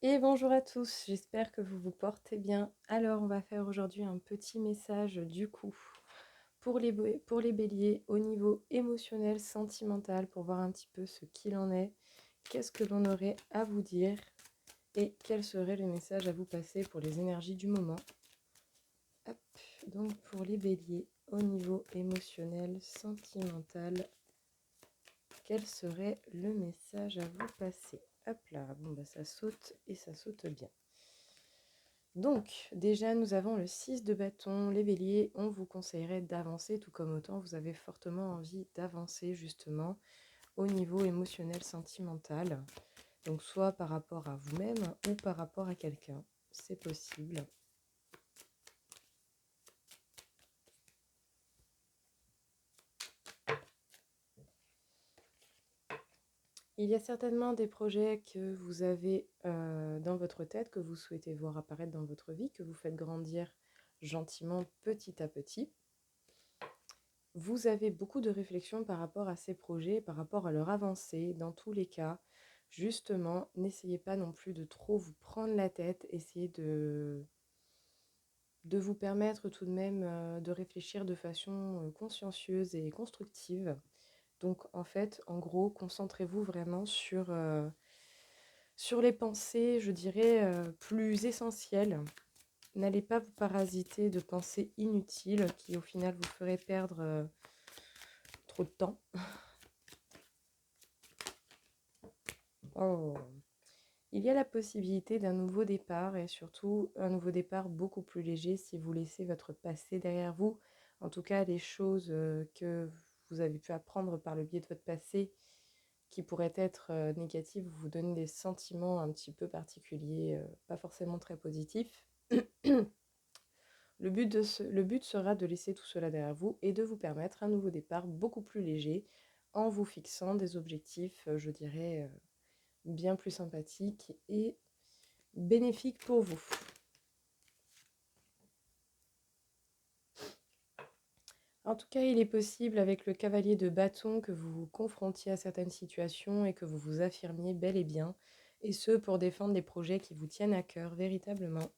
Et bonjour à tous, j'espère que vous vous portez bien. Alors, on va faire aujourd'hui un petit message du coup pour les béliers au niveau émotionnel, sentimental, pour voir un petit peu ce qu'il en est, qu'est-ce que l'on aurait à vous dire et quel serait le message à vous passer pour les énergies du moment. Hop, donc pour les béliers au niveau émotionnel, sentimental, quel serait le message à vous passer? Hop là, bon bah ça saute et ça saute bien. Donc, déjà, nous avons le 6 de bâton. Les béliers, on vous conseillerait d'avancer, tout comme autant vous avez fortement envie d'avancer, justement, au niveau émotionnel, sentimental. Donc, soit par rapport à vous-même ou par rapport à quelqu'un. C'est possible. Il y a certainement des projets que vous avez dans votre tête, que vous souhaitez voir apparaître dans votre vie, que vous faites grandir gentiment, petit à petit. Vous avez beaucoup de réflexions par rapport à ces projets, par rapport à leur avancée. Dans tous les cas, justement, n'essayez pas non plus de trop vous prendre la tête. Essayez de vous permettre tout de même de réfléchir de façon consciencieuse et constructive. Donc, en fait, en gros, concentrez-vous vraiment sur les pensées, je dirais, plus essentielles. N'allez pas vous parasiter de pensées inutiles qui, au final, vous feraient perdre trop de temps. Oh. Il y a la possibilité d'un nouveau départ et surtout un nouveau départ beaucoup plus léger si vous laissez votre passé derrière vous. En tout cas, les choses que vous avez pu apprendre par le biais de votre passé qui pourraient être négatives, vous donnent des sentiments un petit peu particuliers, pas forcément très positifs. Le but sera de laisser tout cela derrière vous et de vous permettre un nouveau départ beaucoup plus léger en vous fixant des objectifs, je dirais, bien plus sympathiques et bénéfiques pour vous. En tout cas, il est possible avec le cavalier de bâton que vous vous confrontiez à certaines situations et que vous vous affirmiez bel et bien, et ce pour défendre des projets qui vous tiennent à cœur véritablement.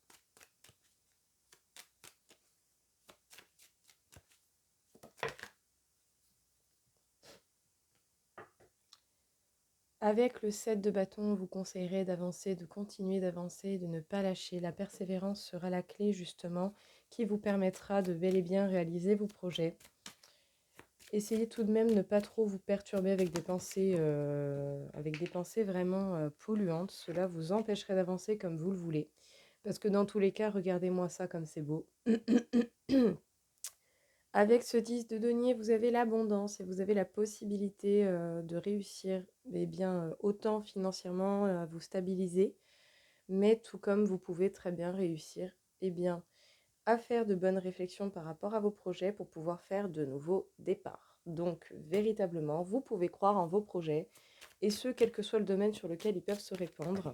Avec le 7 de bâton, on vous conseillerait d'avancer, de continuer d'avancer, de ne pas lâcher. La persévérance sera la clé justement qui vous permettra de bel et bien réaliser vos projets. Essayez tout de même de ne pas trop vous perturber avec des pensées vraiment polluantes. Cela vous empêcherait d'avancer comme vous le voulez. Parce que dans tous les cas, regardez-moi ça comme c'est beau. Avec ce 10 de denier, vous avez l'abondance et vous avez la possibilité de réussir bien, autant financièrement à vous stabiliser, mais tout comme vous pouvez très bien réussir bien, à faire de bonnes réflexions par rapport à vos projets pour pouvoir faire de nouveaux départs. Donc, véritablement, vous pouvez croire en vos projets, et ce, quel que soit le domaine sur lequel ils peuvent se répandre.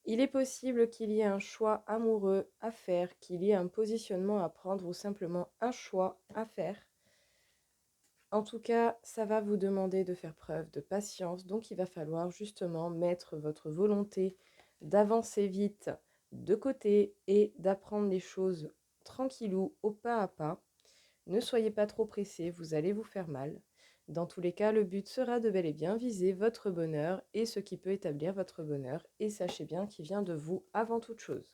Il est possible qu'il y ait un choix amoureux à faire, qu'il y ait un positionnement à prendre ou simplement un choix à faire. En tout cas, ça va vous demander de faire preuve de patience, donc il va falloir justement mettre votre volonté d'avancer vite de côté et d'apprendre les choses tranquillou, au pas à pas. Ne soyez pas trop pressés, vous allez vous faire mal. Dans tous les cas, le but sera de bel et bien viser votre bonheur et ce qui peut établir votre bonheur. Et sachez bien qu'il vient de vous avant toute chose.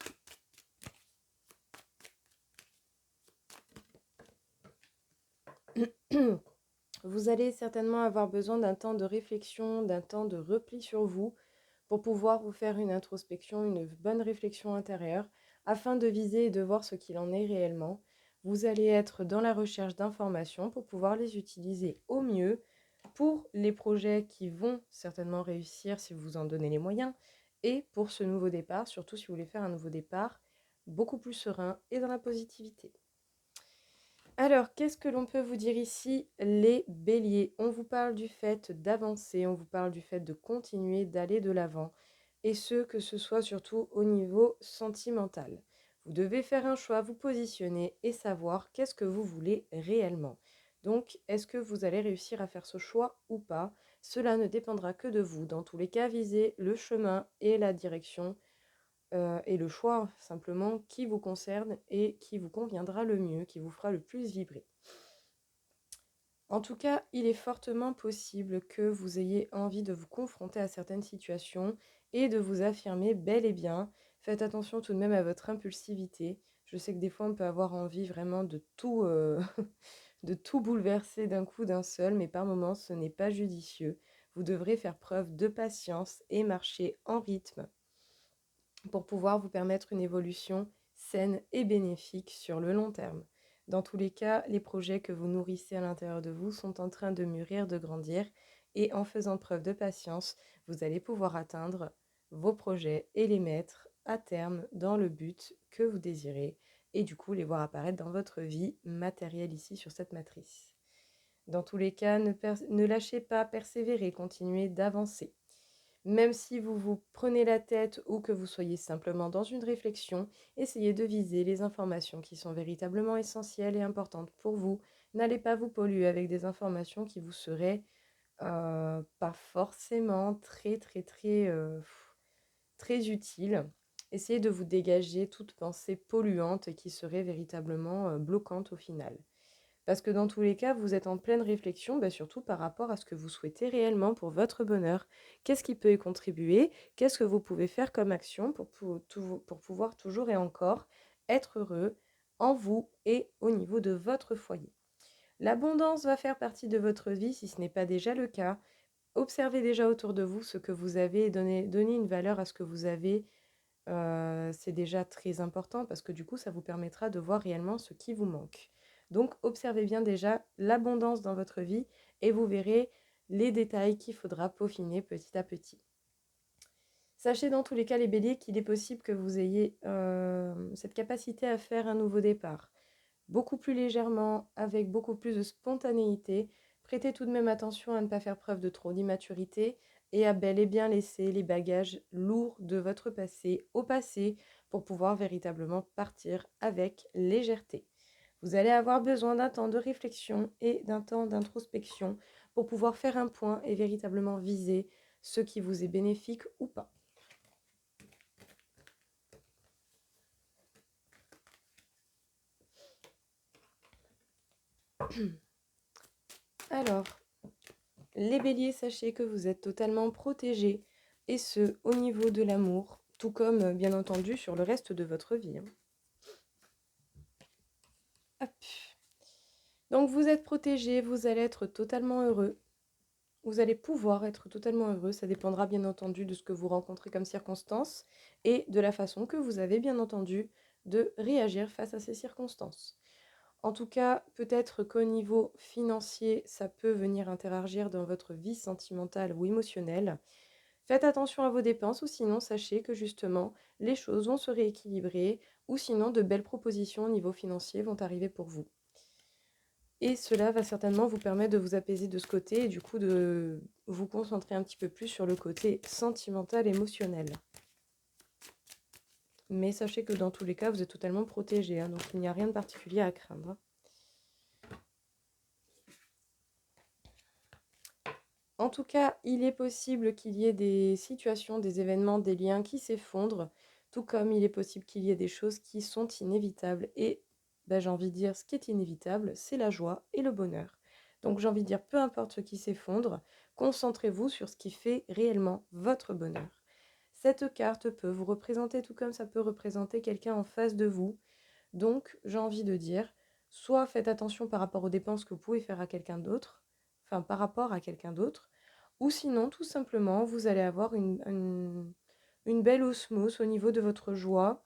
Vous allez certainement avoir besoin d'un temps de réflexion, d'un temps de repli sur vous pour pouvoir vous faire une introspection, une bonne réflexion intérieure afin de viser et de voir ce qu'il en est réellement. Vous allez être dans la recherche d'informations pour pouvoir les utiliser au mieux pour les projets qui vont certainement réussir si vous vous en donnez les moyens et pour ce nouveau départ, surtout si vous voulez faire un nouveau départ beaucoup plus serein et dans la positivité. Alors, qu'est-ce que l'on peut vous dire ici, les béliers? On vous parle du fait d'avancer, on vous parle du fait de continuer, d'aller de l'avant, et ce, que ce soit surtout au niveau sentimental. Vous devez faire un choix, vous positionner et savoir qu'est-ce que vous voulez réellement. Donc, est-ce que vous allez réussir à faire ce choix ou pas? Cela ne dépendra que de vous. Dans tous les cas, visez le chemin et la direction et le choix simplement qui vous concerne et qui vous conviendra le mieux, qui vous fera le plus vibrer. En tout cas, il est fortement possible que vous ayez envie de vous confronter à certaines situations et de vous affirmer bel et bien. Faites attention tout de même à votre impulsivité. Je sais que des fois, on peut avoir envie vraiment de tout, de tout bouleverser d'un coup d'un seul, mais par moments, ce n'est pas judicieux. Vous devrez faire preuve de patience et marcher en rythme pour pouvoir vous permettre une évolution saine et bénéfique sur le long terme. Dans tous les cas, les projets que vous nourrissez à l'intérieur de vous sont en train de mûrir, de grandir, et en faisant preuve de patience, vous allez pouvoir atteindre vos projets et les mettre à terme dans le but que vous désirez, et du coup les voir apparaître dans votre vie matérielle ici sur cette matrice. Dans tous les cas, ne lâchez pas, persévérez, continuez d'avancer. Même si vous vous prenez la tête ou que vous soyez simplement dans une réflexion, essayez de viser les informations qui sont véritablement essentielles et importantes pour vous. N'allez pas vous polluer avec des informations qui vous seraient pas forcément très utiles. Essayez de vous dégager toute pensée polluante qui serait véritablement bloquante au final. Parce que dans tous les cas, vous êtes en pleine réflexion, surtout par rapport à ce que vous souhaitez réellement pour votre bonheur. Qu'est-ce qui peut y contribuer? Qu'est-ce que vous pouvez faire comme action pour pouvoir toujours et encore être heureux en vous et au niveau de votre foyer? L'abondance va faire partie de votre vie si ce n'est pas déjà le cas. Observez déjà autour de vous ce que vous avez et donnez une valeur à ce que vous avez. C'est déjà très important parce que du coup, ça vous permettra de voir réellement ce qui vous manque. Donc, observez bien déjà l'abondance dans votre vie et vous verrez les détails qu'il faudra peaufiner petit à petit. Sachez dans tous les cas, les béliers, qu'il est possible que vous ayez cette capacité à faire un nouveau départ. Beaucoup plus légèrement, avec beaucoup plus de spontanéité. Prêtez tout de même attention à ne pas faire preuve de trop d'immaturité et à bel et bien laisser les bagages lourds de votre passé au passé pour pouvoir véritablement partir avec légèreté. Vous allez avoir besoin d'un temps de réflexion et d'un temps d'introspection pour pouvoir faire un point et véritablement viser ce qui vous est bénéfique ou pas. Alors, les béliers, sachez que vous êtes totalement protégés, et ce, au niveau de l'amour, tout comme, bien entendu, sur le reste de votre vie. Hop. Donc, vous êtes protégés, vous allez être totalement heureux. Vous allez pouvoir être totalement heureux. Ça dépendra, bien entendu, de ce que vous rencontrez comme circonstances et de la façon que vous avez, bien entendu, de réagir face à ces circonstances. En tout cas, peut-être qu'au niveau financier, ça peut venir interagir dans votre vie sentimentale ou émotionnelle. Faites attention à vos dépenses ou sinon sachez que justement les choses vont se rééquilibrer ou sinon de belles propositions au niveau financier vont arriver pour vous. Et cela va certainement vous permettre de vous apaiser de ce côté et du coup de vous concentrer un petit peu plus sur le côté sentimental, émotionnel. Mais sachez que dans tous les cas, vous êtes totalement protégé, donc il n'y a rien de particulier à craindre. En tout cas, il est possible qu'il y ait des situations, des événements, des liens qui s'effondrent, tout comme il est possible qu'il y ait des choses qui sont inévitables. Et j'ai envie de dire, ce qui est inévitable, c'est la joie et le bonheur. Donc j'ai envie de dire, peu importe ce qui s'effondre, concentrez-vous sur ce qui fait réellement votre bonheur. Cette carte peut vous représenter tout comme ça peut représenter quelqu'un en face de vous. Donc j'ai envie de dire, soit faites attention par rapport aux dépenses que vous pouvez faire à quelqu'un d'autre, enfin par rapport à quelqu'un d'autre, ou sinon, tout simplement, vous allez avoir une belle osmose au niveau de votre joie.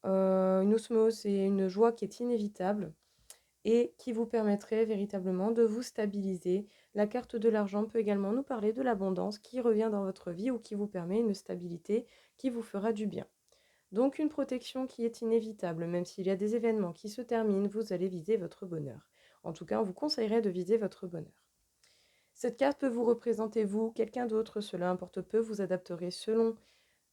Une osmose et une joie qui est inévitable et qui vous permettrait véritablement de vous stabiliser. La carte de l'argent peut également nous parler de l'abondance qui revient dans votre vie ou qui vous permet une stabilité qui vous fera du bien. Donc une protection qui est inévitable, même s'il y a des événements qui se terminent, vous allez viser votre bonheur. En tout cas, on vous conseillerait de viser votre bonheur. Cette carte peut vous représenter vous, quelqu'un d'autre, cela importe peu, vous adapterez selon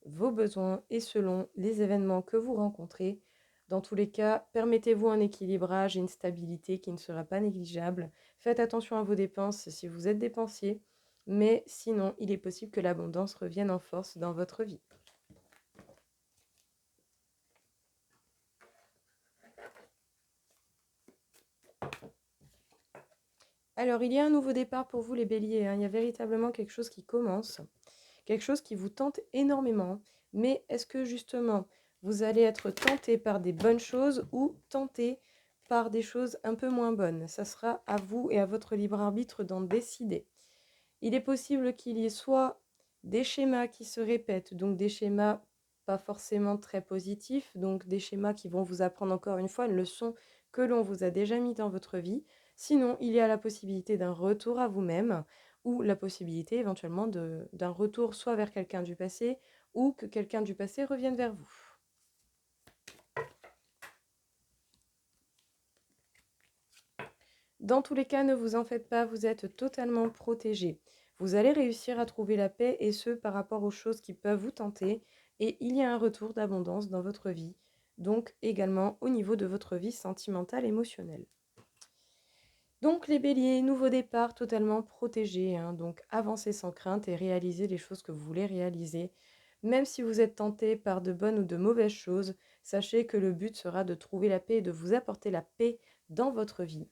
vos besoins et selon les événements que vous rencontrez. Dans tous les cas, permettez-vous un équilibrage et une stabilité qui ne sera pas négligeable. Faites attention à vos dépenses si vous êtes dépensier. mais sinon, il est possible que l'abondance revienne en force dans votre vie. Alors, il y a un nouveau départ pour vous, les béliers, hein. Il y a véritablement quelque chose qui commence, quelque chose qui vous tente énormément. Mais est-ce que justement, vous allez être tenté par des bonnes choses ou tenté par des choses un peu moins bonnes? Ça sera à vous et à votre libre arbitre d'en décider. Il est possible qu'il y ait soit des schémas qui se répètent, donc des schémas pas forcément très positifs, donc des schémas qui vont vous apprendre encore une fois une leçon que l'on vous a déjà mis dans votre vie. Sinon, il y a la possibilité d'un retour à vous-même ou la possibilité éventuellement d'un retour soit vers quelqu'un du passé ou que quelqu'un du passé revienne vers vous. Dans tous les cas, ne vous en faites pas, vous êtes totalement protégé. Vous allez réussir à trouver la paix et ce par rapport aux choses qui peuvent vous tenter et il y a un retour d'abondance dans votre vie, donc également au niveau de votre vie sentimentale, émotionnelle. Donc les béliers, nouveau départ totalement protégé, hein, donc avancez sans crainte et réalisez les choses que vous voulez réaliser. Même si vous êtes tenté par de bonnes ou de mauvaises choses, sachez que le but sera de trouver la paix et de vous apporter la paix dans votre vie.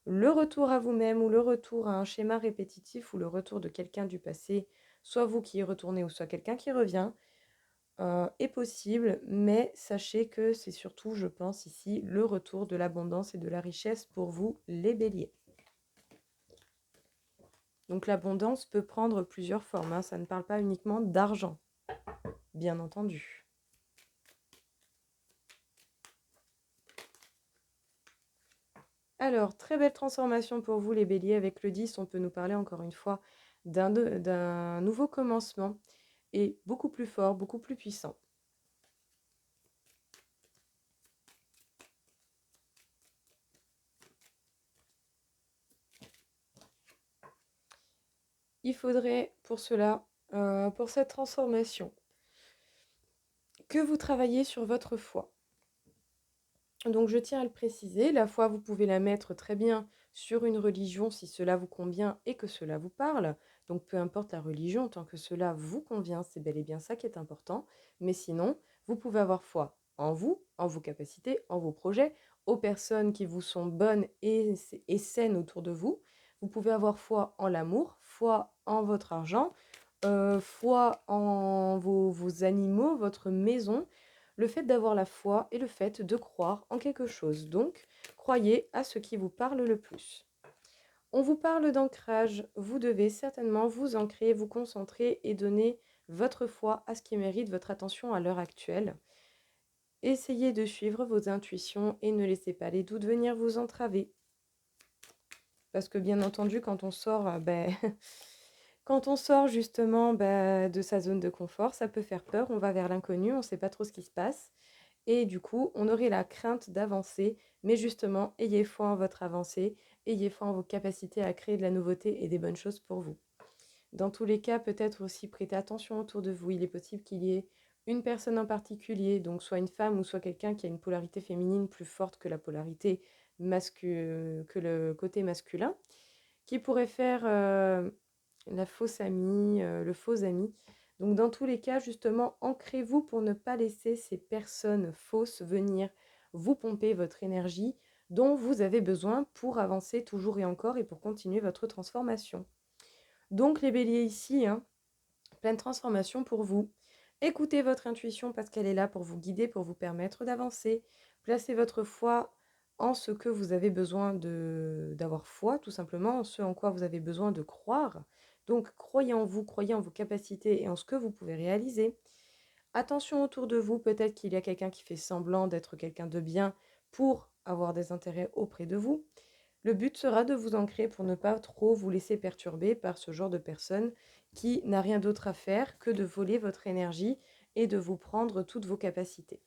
Le retour à vous-même ou le retour à un schéma répétitif ou le retour de quelqu'un du passé, soit vous qui y retournez ou soit quelqu'un qui revient, est possible, mais sachez que c'est surtout, je pense ici, le retour de l'abondance et de la richesse pour vous, les béliers. Donc l'abondance peut prendre plusieurs formes, hein, ça ne parle pas uniquement d'argent, bien entendu. Alors, très belle transformation pour vous les béliers. Avec le 10, on peut nous parler encore une fois d'un nouveau commencement et beaucoup plus fort, beaucoup plus puissant. Il faudrait pour cela, pour cette transformation, que vous travaillez sur votre foi. Donc je tiens à le préciser, la foi, vous pouvez la mettre très bien sur une religion si cela vous convient et que cela vous parle. Donc peu importe la religion, tant que cela vous convient, c'est bel et bien ça qui est important. Mais sinon, vous pouvez avoir foi en vous, en vos capacités, en vos projets, aux personnes qui vous sont bonnes et saines autour de vous. Vous pouvez avoir foi en l'amour, foi en votre argent, foi en vos animaux, votre maison, le fait d'avoir la foi et le fait de croire en quelque chose. Donc, croyez à ce qui vous parle le plus. On vous parle d'ancrage, vous devez certainement vous ancrer, vous concentrer et donner votre foi à ce qui mérite votre attention à l'heure actuelle. Essayez de suivre vos intuitions et ne laissez pas les doutes venir vous entraver. Parce que bien entendu, quand on sort, quand on sort justement de sa zone de confort, ça peut faire peur, on va vers l'inconnu, on ne sait pas trop ce qui se passe. Et du coup, on aurait la crainte d'avancer, mais justement, ayez foi en votre avancée, ayez foi en vos capacités à créer de la nouveauté et des bonnes choses pour vous. Dans tous les cas, peut-être aussi prêtez attention autour de vous. Il est possible qu'il y ait une personne en particulier, donc soit une femme ou soit quelqu'un qui a une polarité féminine plus forte que la polarité que le côté masculin, qui pourrait faire la fausse amie, le faux ami. Donc dans tous les cas, justement, ancrez-vous pour ne pas laisser ces personnes fausses venir vous pomper votre énergie dont vous avez besoin pour avancer toujours et encore et pour continuer votre transformation. Donc les béliers ici, hein, pleine transformation pour vous. Écoutez votre intuition parce qu'elle est là pour vous guider, pour vous permettre d'avancer. Placez votre foi en ce que vous avez besoin d'avoir foi, tout simplement, en ce en quoi vous avez besoin de croire. Donc croyez en vous, croyez en vos capacités et en ce que vous pouvez réaliser. Attention autour de vous, peut-être qu'il y a quelqu'un qui fait semblant d'être quelqu'un de bien pour avoir des intérêts auprès de vous. Le but sera de vous ancrer pour ne pas trop vous laisser perturber par ce genre de personne qui n'a rien d'autre à faire que de voler votre énergie et de vous prendre toutes vos capacités.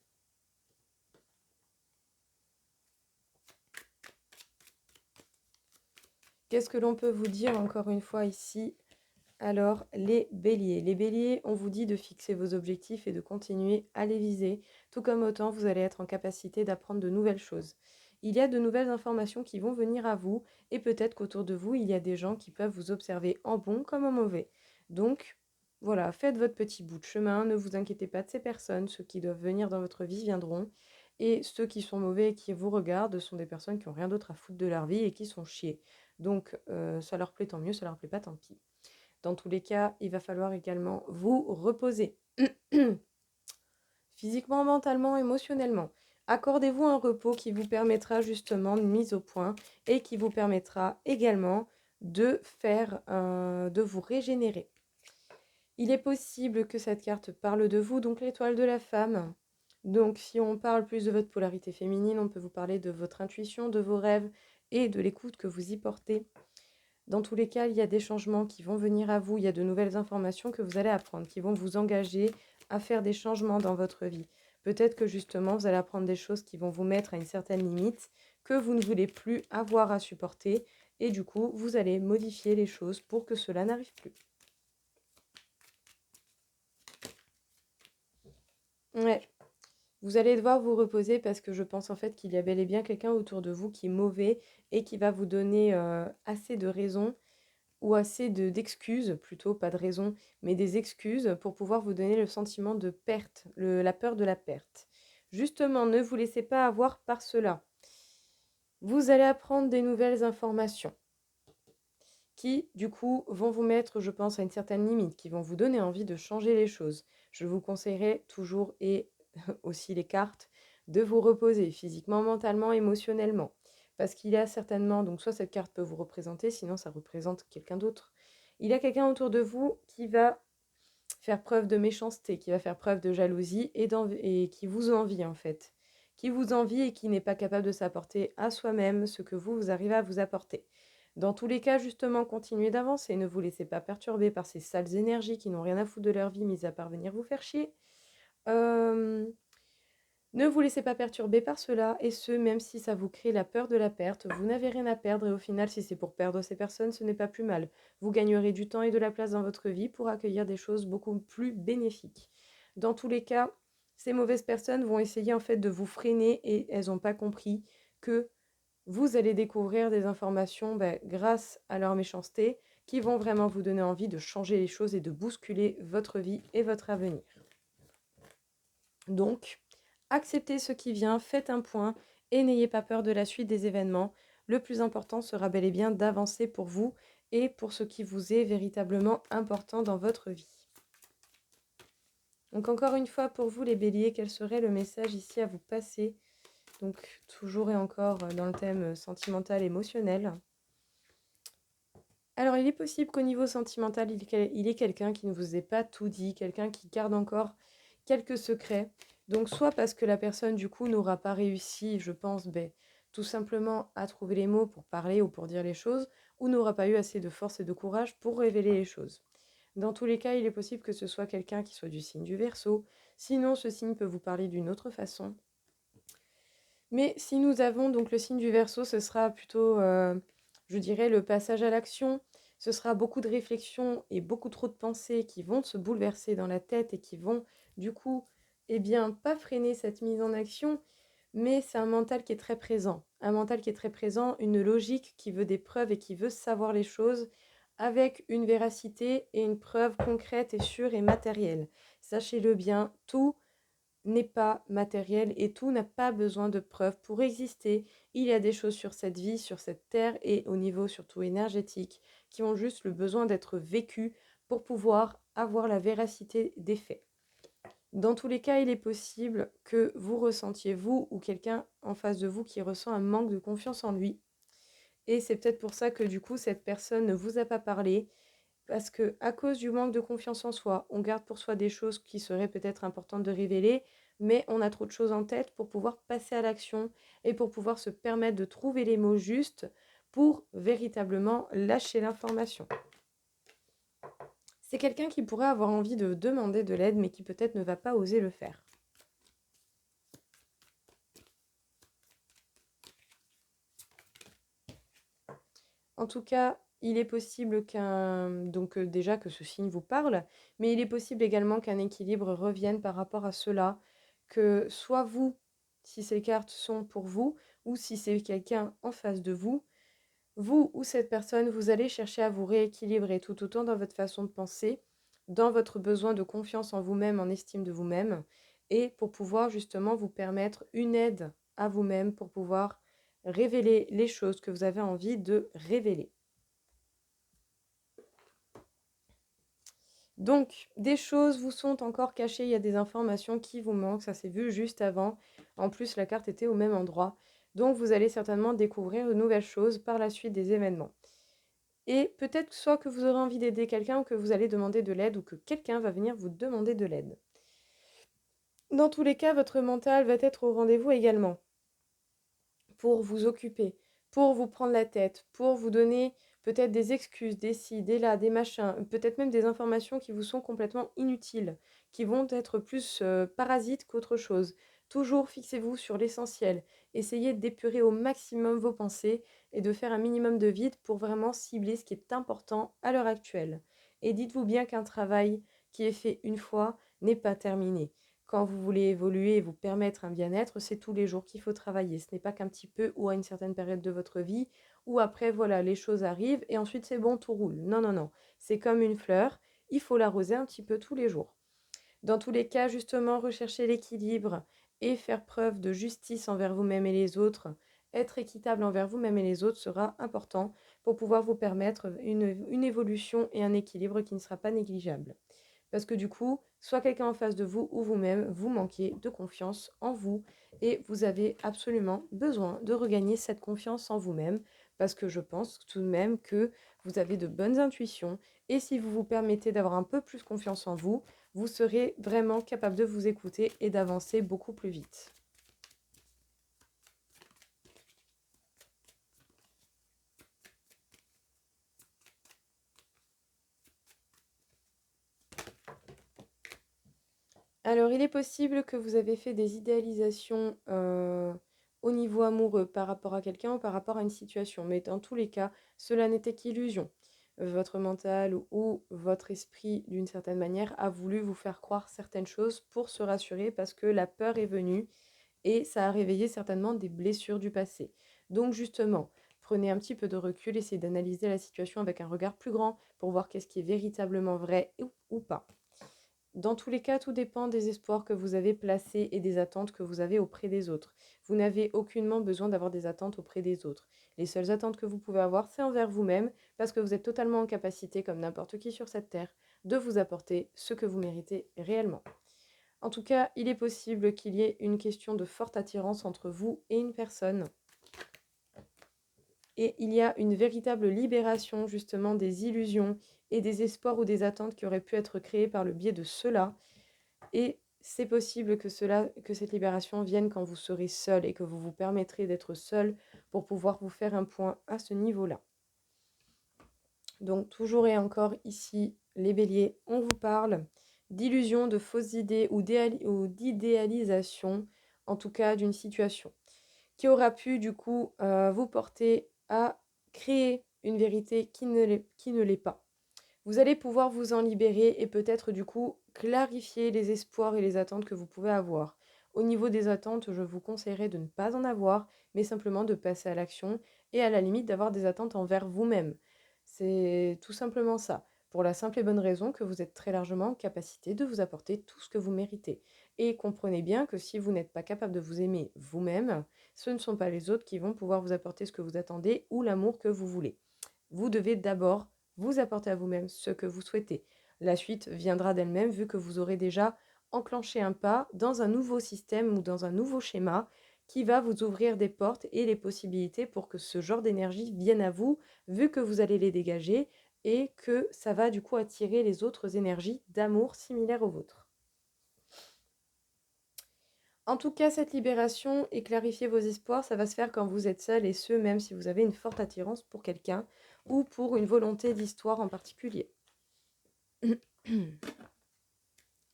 Qu'est-ce que l'on peut vous dire encore une fois ici? Alors, les béliers. Les béliers, on vous dit de fixer vos objectifs et de continuer à les viser, tout comme autant vous allez être en capacité d'apprendre de nouvelles choses. il y a de nouvelles informations qui vont venir à vous et peut-être qu'autour de vous, il y a des gens qui peuvent vous observer en bon comme en mauvais. Donc, voilà, faites votre petit bout de chemin, ne vous inquiétez pas de ces personnes, ceux qui doivent venir dans votre vie viendront, et ceux qui sont mauvais et qui vous regardent sont des personnes qui n'ont rien d'autre à foutre de leur vie et qui sont chiés. Donc, ça leur plaît tant mieux, ça leur plaît pas tant pis. Dans tous les cas, il va falloir également vous reposer. Physiquement, mentalement, émotionnellement. Accordez-vous un repos qui vous permettra justement de mise au point et qui vous permettra également de vous régénérer. Il est possible que cette carte parle de vous, donc l'étoile de la femme. Donc si on parle plus de votre polarité féminine, on peut vous parler de votre intuition, de vos rêves et de l'écoute que vous y portez. Dans tous les cas, il y a des changements qui vont venir à vous, il y a de nouvelles informations que vous allez apprendre, qui vont vous engager à faire des changements dans votre vie. Peut-être que justement, vous allez apprendre des choses qui vont vous mettre à une certaine limite, que vous ne voulez plus avoir à supporter, et du coup, vous allez modifier les choses pour que cela n'arrive plus. Ouais, vous allez devoir vous reposer parce que je pense en fait qu'il y a bel et bien quelqu'un autour de vous qui est mauvais et qui va vous donner assez de raisons ou assez d'excuses, plutôt pas de raisons, mais des excuses pour pouvoir vous donner le sentiment de perte, la peur de la perte. Justement, ne vous laissez pas avoir par cela. Vous allez apprendre des nouvelles informations qui, du coup, vont vous mettre, je pense, à une certaine limite, qui vont vous donner envie de changer les choses. Je vous conseillerais toujours, et aussi les cartes, de vous reposer physiquement, mentalement, émotionnellement. Parce qu'il y a certainement, donc soit cette carte peut vous représenter, sinon ça représente quelqu'un d'autre. Il y a quelqu'un autour de vous qui va faire preuve de méchanceté, qui va faire preuve de jalousie et qui vous envie en fait. Qui vous envie et qui n'est pas capable de s'apporter à soi-même ce que vous arrivez à vous apporter. Dans tous les cas, justement, continuez d'avancer. Ne vous laissez pas perturber par ces sales énergies qui n'ont rien à foutre de leur vie, mis à part venir vous faire chier. Euh, Ne vous laissez pas perturber par cela, et ce, même si ça vous crée la peur de la perte. Vous n'avez rien à perdre, et au final, si c'est pour perdre ces personnes, ce n'est pas plus mal. Vous gagnerez du temps et de la place dans votre vie pour accueillir des choses beaucoup plus bénéfiques. Dans tous les cas, ces mauvaises personnes vont essayer en fait de vous freiner, et elles n'ont pas compris que vous allez découvrir des informations grâce à leur méchanceté qui vont vraiment vous donner envie de changer les choses et de bousculer votre vie et votre avenir. Donc, acceptez ce qui vient, faites un point et n'ayez pas peur de la suite des événements. Le plus important sera bel et bien d'avancer pour vous et pour ce qui vous est véritablement important dans votre vie. Donc encore une fois, pour vous les béliers, quel serait le message ici à vous passer? Donc toujours et encore dans le thème sentimental, émotionnel. Alors il est possible qu'au niveau sentimental, il y ait quelqu'un qui ne vous ait pas tout dit, quelqu'un qui garde encore quelques secrets. Donc soit parce que la personne du coup n'aura pas réussi, je pense, tout simplement à trouver les mots pour parler ou pour dire les choses, ou n'aura pas eu assez de force et de courage pour révéler les choses. Dans tous les cas, il est possible que ce soit quelqu'un qui soit du signe du Verseau, sinon ce signe peut vous parler d'une autre façon. Mais si nous avons donc le signe du Verseau, ce sera plutôt, je dirais, le passage à l'action. Ce sera beaucoup de réflexions et beaucoup trop de pensées qui vont se bouleverser dans la tête et qui vont, du coup, eh bien, pas freiner cette mise en action, mais c'est un mental qui est très présent. Un mental qui est très présent, une logique qui veut des preuves et qui veut savoir les choses avec une véracité et une preuve concrète et sûre et matérielle. Sachez-le bien, tout n'est pas matériel et tout n'a pas besoin de preuves pour exister. Il y a des choses sur cette vie, sur cette terre et au niveau surtout énergétique qui ont juste le besoin d'être vécues pour pouvoir avoir la véracité des faits. Dans tous les cas, il est possible que vous ressentiez, vous ou quelqu'un en face de vous qui ressent un manque de confiance en lui. Et c'est peut-être pour ça que du coup, cette personne ne vous a pas parlé, parce que à cause du manque de confiance en soi, on garde pour soi des choses qui seraient peut-être importantes de révéler, mais on a trop de choses en tête pour pouvoir passer à l'action et pour pouvoir se permettre de trouver les mots justes pour véritablement lâcher l'information. C'est quelqu'un qui pourrait avoir envie de demander de l'aide, mais qui peut-être ne va pas oser le faire. En tout cas, il est possible déjà que ce signe vous parle, mais il est possible également qu'un équilibre revienne par rapport à cela, que soit vous, si ces cartes sont pour vous, ou si c'est quelqu'un en face de vous, vous ou cette personne, vous allez chercher à vous rééquilibrer tout autant dans votre façon de penser, dans votre besoin de confiance en vous-même, en estime de vous-même, et pour pouvoir justement vous permettre une aide à vous-même pour pouvoir révéler les choses que vous avez envie de révéler. Donc, des choses vous sont encore cachées, il y a des informations qui vous manquent, ça s'est vu juste avant. En plus, la carte était au même endroit. Donc, vous allez certainement découvrir de nouvelles choses par la suite des événements. Et peut-être soit que vous aurez envie d'aider quelqu'un ou que vous allez demander de l'aide ou que quelqu'un va venir vous demander de l'aide. Dans tous les cas, votre mental va être au rendez-vous également pour vous occuper, pour vous prendre la tête, pour vous donner peut-être des excuses, des ci, des là, des machins, peut-être même des informations qui vous sont complètement inutiles, qui vont être plus parasites qu'autre chose. Toujours fixez-vous sur l'essentiel. Essayez d'épurer au maximum vos pensées et de faire un minimum de vide pour vraiment cibler ce qui est important à l'heure actuelle. Et dites-vous bien qu'un travail qui est fait une fois n'est pas terminé. Quand vous voulez évoluer et vous permettre un bien-être, c'est tous les jours qu'il faut travailler. Ce n'est pas qu'un petit peu ou à une certaine période de votre vie, ou après, voilà, les choses arrivent et ensuite c'est bon, tout roule. Non, non, non. C'est comme une fleur, il faut l'arroser un petit peu tous les jours. Dans tous les cas, justement, rechercher l'équilibre et faire preuve de justice envers vous-même et les autres, être équitable envers vous-même et les autres sera important pour pouvoir vous permettre une évolution et un équilibre qui ne sera pas négligeable. Parce que du coup, soit quelqu'un en face de vous ou vous-même, vous manquez de confiance en vous et vous avez absolument besoin de regagner cette confiance en vous-même parce que je pense tout de même que vous avez de bonnes intuitions et si vous vous permettez d'avoir un peu plus confiance en vous, vous serez vraiment capable de vous écouter et d'avancer beaucoup plus vite. Alors, il est possible que vous avez fait des idéalisations au niveau amoureux par rapport à quelqu'un ou par rapport à une situation, mais dans tous les cas, cela n'était qu'illusion. Votre mental ou votre esprit, d'une certaine manière, a voulu vous faire croire certaines choses pour se rassurer parce que la peur est venue et ça a réveillé certainement des blessures du passé. Donc justement, prenez un petit peu de recul, essayez d'analyser la situation avec un regard plus grand pour voir qu'est-ce qui est véritablement vrai ou pas. Dans tous les cas, tout dépend des espoirs que vous avez placés et des attentes que vous avez auprès des autres. Vous n'avez aucunement besoin d'avoir des attentes auprès des autres. Les seules attentes que vous pouvez avoir, c'est envers vous-même, parce que vous êtes totalement en capacité, comme n'importe qui sur cette terre, de vous apporter ce que vous méritez réellement. En tout cas, il est possible qu'il y ait une question de forte attirance entre vous et une personne. Et il y a une véritable libération justement des illusions et des espoirs ou des attentes qui auraient pu être créées par le biais de cela. Et c'est possible que cette libération vienne quand vous serez seul et que vous vous permettrez d'être seul pour pouvoir vous faire un point à ce niveau-là. Donc toujours et encore ici, les béliers, on vous parle d'illusions, de fausses idées ou d'idéalisation, en tout cas d'une situation, qui aura pu du coup vous porter à créer une vérité qui ne l'est pas. Vous allez pouvoir vous en libérer et peut-être du coup clarifier les espoirs et les attentes que vous pouvez avoir. Au niveau des attentes, je vous conseillerais de ne pas en avoir, mais simplement de passer à l'action et à la limite d'avoir des attentes envers vous-même. C'est tout simplement ça, pour la simple et bonne raison que vous êtes très largement en capacité de vous apporter tout ce que vous méritez. Et comprenez bien que si vous n'êtes pas capable de vous aimer vous-même, ce ne sont pas les autres qui vont pouvoir vous apporter ce que vous attendez ou l'amour que vous voulez. Vous devez d'abord vous apporter à vous-même ce que vous souhaitez. La suite viendra d'elle-même vu que vous aurez déjà enclenché un pas dans un nouveau système ou dans un nouveau schéma qui va vous ouvrir des portes et les possibilités pour que ce genre d'énergie vienne à vous, vu que vous allez les dégager et que ça va du coup attirer les autres énergies d'amour similaires aux vôtres. En tout cas, cette libération et clarifier vos espoirs, ça va se faire quand vous êtes seul et ce, même si vous avez une forte attirance pour quelqu'un ou pour une volonté d'histoire en particulier.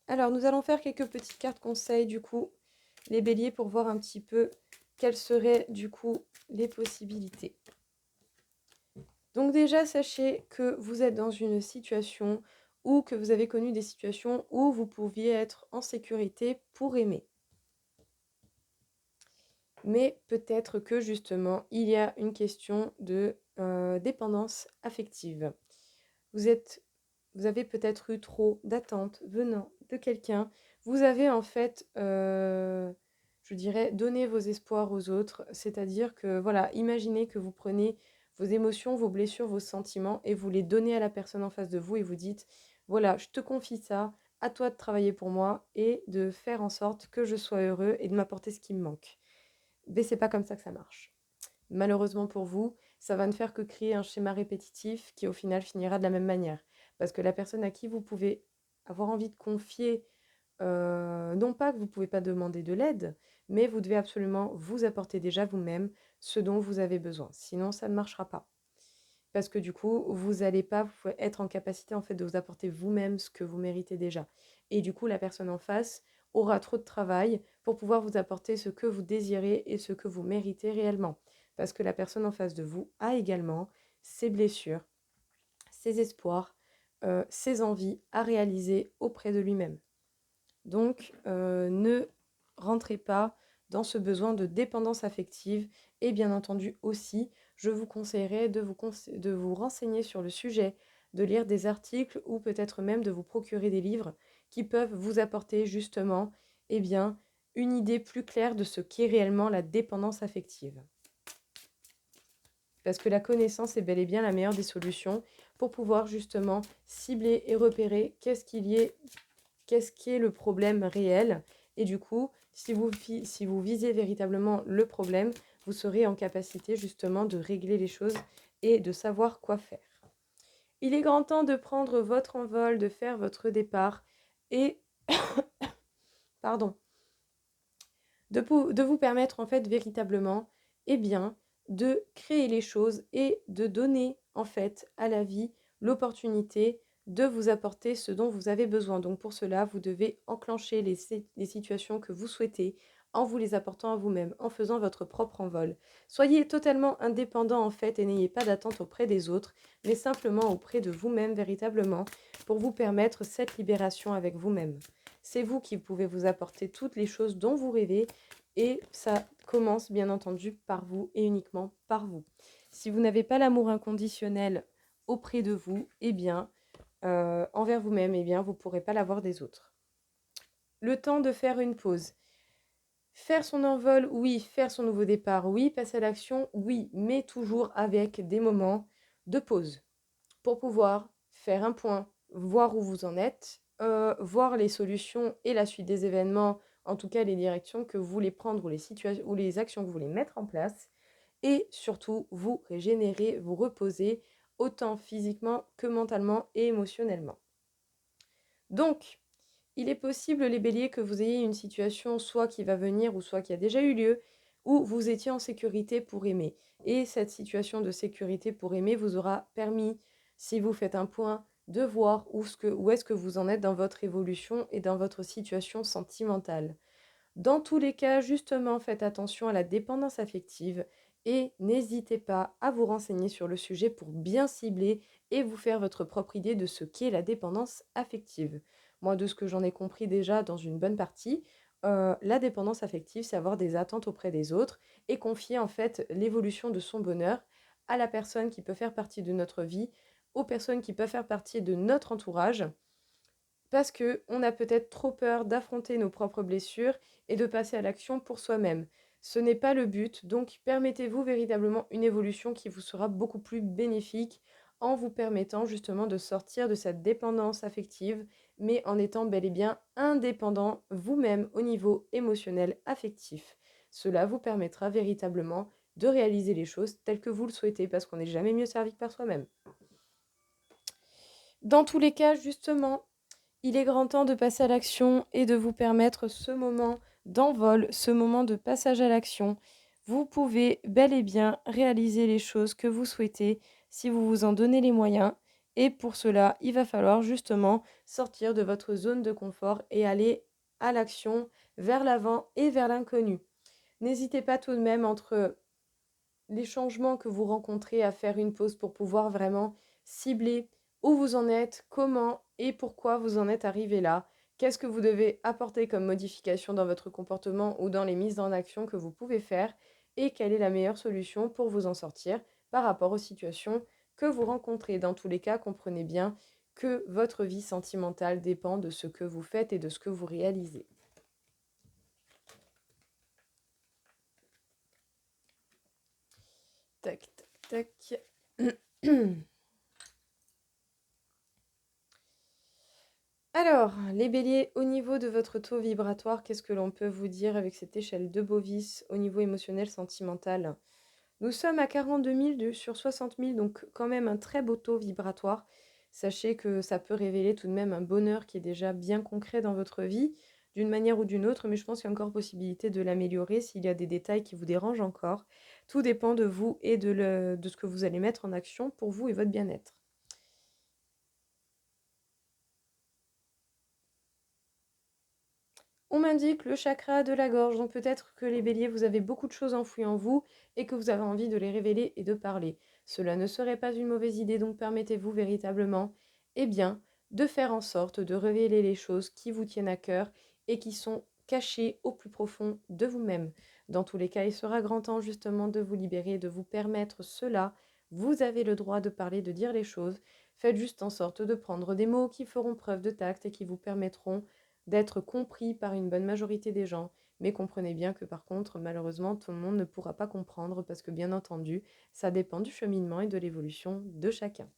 Alors, nous allons faire quelques petites cartes conseils du coup, les béliers, pour voir un petit peu quelles seraient du coup les possibilités. Donc déjà, sachez que vous êtes dans une situation ou que vous avez connu des situations où vous pouviez être en sécurité pour aimer. mais peut-être que justement, il y a une question de dépendance affective. Vous êtes, vous avez peut-être eu trop d'attentes venant de quelqu'un. Vous avez en fait, je dirais, donné vos espoirs aux autres. C'est-à-dire que, voilà, imaginez que vous prenez vos émotions, vos blessures, vos sentiments et vous les donnez à la personne en face de vous et vous dites, voilà, je te confie ça, à toi de travailler pour moi et de faire en sorte que je sois heureux et de m'apporter ce qui me manque. Mais c'est pas comme ça que ça marche. Malheureusement pour vous, ça va ne faire que créer un schéma répétitif qui au final finira de la même manière. Parce que la personne à qui vous pouvez avoir envie de confier, non pas que vous ne pouvez pas demander de l'aide, mais vous devez absolument vous apporter déjà vous-même ce dont vous avez besoin. Sinon, ça ne marchera pas. Parce que du coup, vous n'allez pas être en capacité en fait de vous apporter vous-même ce que vous méritez déjà. Et du coup, la personne en face aura trop de travail pour pouvoir vous apporter ce que vous désirez et ce que vous méritez réellement. Parce que la personne en face de vous a également ses blessures, ses espoirs, ses envies à réaliser auprès de lui-même. Donc, ne rentrez pas dans ce besoin de dépendance affective et bien entendu aussi, je vous conseillerais de vous renseigner sur le sujet, de lire des articles ou peut-être même de vous procurer des livres qui peuvent vous apporter justement eh bien, une idée plus claire de ce qu'est réellement la dépendance affective. Parce que la connaissance est bel et bien la meilleure des solutions pour pouvoir justement cibler et repérer qu'est-ce qui est le problème réel. Et du coup, si vous visez véritablement le problème, vous serez en capacité justement de régler les choses et de savoir quoi faire. Il est grand temps de prendre votre envol, de faire votre départ et pardon, de vous permettre en fait véritablement eh bien, de créer les choses et de donner en fait à la vie l'opportunité de vous apporter ce dont vous avez besoin. Donc pour cela, vous devez enclencher les situations que vous souhaitez en vous les apportant à vous-même, en faisant votre propre envol. Soyez totalement indépendant en fait et n'ayez pas d'attente auprès des autres, mais simplement auprès de vous-même véritablement pour vous permettre cette libération avec vous-même. C'est vous qui pouvez vous apporter toutes les choses dont vous rêvez et ça commence bien entendu par vous et uniquement par vous. Si vous n'avez pas l'amour inconditionnel auprès de vous, eh bien, envers vous-même, eh bien, vous ne pourrez pas l'avoir des autres. Le temps de faire une pause. Faire son envol, oui. Faire son nouveau départ, oui. Passer à l'action, oui. Mais toujours avec des moments de pause pour pouvoir faire un point, voir où vous en êtes, voir les solutions et la suite des événements, en tout cas les directions que vous voulez prendre ou les situations ou les actions que vous voulez mettre en place, et surtout vous régénérer, vous reposer, autant physiquement que mentalement et émotionnellement. Donc, il est possible, les béliers, que vous ayez une situation soit qui va venir ou soit qui a déjà eu lieu, où vous étiez en sécurité pour aimer. Et cette situation de sécurité pour aimer vous aura permis, si vous faites un point, de voir où est-ce que vous en êtes dans votre évolution et dans votre situation sentimentale. Dans tous les cas, justement, faites attention à la dépendance affective et n'hésitez pas à vous renseigner sur le sujet pour bien cibler et vous faire votre propre idée de ce qu'est la dépendance affective. Moi, de ce que j'en ai compris déjà dans une bonne partie, la dépendance affective, c'est avoir des attentes auprès des autres et confier en fait l'évolution de son bonheur à la personne qui peut faire partie de notre vie, aux personnes qui peuvent faire partie de notre entourage parce qu'on a peut-être trop peur d'affronter nos propres blessures et de passer à l'action pour soi-même. Ce n'est pas le but, donc permettez-vous véritablement une évolution qui vous sera beaucoup plus bénéfique en vous permettant justement de sortir de cette dépendance affective, mais en étant bel et bien indépendant vous-même au niveau émotionnel affectif. Cela vous permettra véritablement de réaliser les choses telles que vous le souhaitez, parce qu'on n'est jamais mieux servi que par soi-même. Dans tous les cas, justement, il est grand temps de passer à l'action et de vous permettre ce moment d'envol, ce moment de passage à l'action. Vous pouvez bel et bien réaliser les choses que vous souhaitez si vous vous en donnez les moyens. Et pour cela, il va falloir justement sortir de votre zone de confort et aller à l'action, vers l'avant et vers l'inconnu. N'hésitez pas tout de même entre les changements que vous rencontrez à faire une pause pour pouvoir vraiment cibler où vous en êtes, comment et pourquoi vous en êtes arrivé là, Qu'est-ce que vous devez apporter comme modification dans votre comportement ou dans les mises en action que vous pouvez faire et quelle est la meilleure solution pour vous en sortir par rapport aux situations que vous rencontrez. Dans tous les cas, comprenez bien que votre vie sentimentale dépend de ce que vous faites et de ce que vous réalisez. Tac, tac, tac. Alors, les béliers, au niveau de votre taux vibratoire, qu'est-ce que l'on peut vous dire avec cette échelle de Bovis au niveau émotionnel, sentimental? Nous sommes à 42 000 sur 60 000, donc quand même un très beau taux vibratoire. Sachez que ça peut révéler tout de même un bonheur qui est déjà bien concret dans votre vie, d'une manière ou d'une autre, mais je pense qu'il y a encore possibilité de l'améliorer s'il y a des détails qui vous dérangent encore. Tout dépend de vous et de ce que vous allez mettre en action pour vous et votre bien-être. On m'indique le chakra de la gorge, donc peut-être que les béliers, vous avez beaucoup de choses enfouies en vous et que vous avez envie de les révéler et de parler. Cela ne serait pas une mauvaise idée, donc permettez-vous véritablement, eh bien, de faire en sorte de révéler les choses qui vous tiennent à cœur et qui sont cachées au plus profond de vous-même. Dans tous les cas, il sera grand temps justement de vous libérer, de vous permettre cela. Vous avez le droit de parler, de dire les choses. Faites juste en sorte de prendre des mots qui feront preuve de tact et qui vous permettront d'être compris par une bonne majorité des gens. Mais comprenez bien que par contre, malheureusement, tout le monde ne pourra pas comprendre parce que bien entendu, ça dépend du cheminement et de l'évolution de chacun.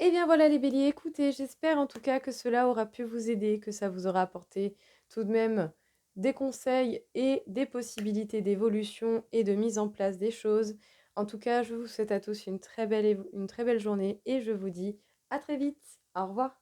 Et bien voilà les béliers, écoutez, j'espère en tout cas que cela aura pu vous aider, que ça vous aura apporté tout de même des conseils et des possibilités d'évolution et de mise en place des choses. En tout cas, je vous souhaite à tous une très belle journée et je vous dis à très vite. Au revoir.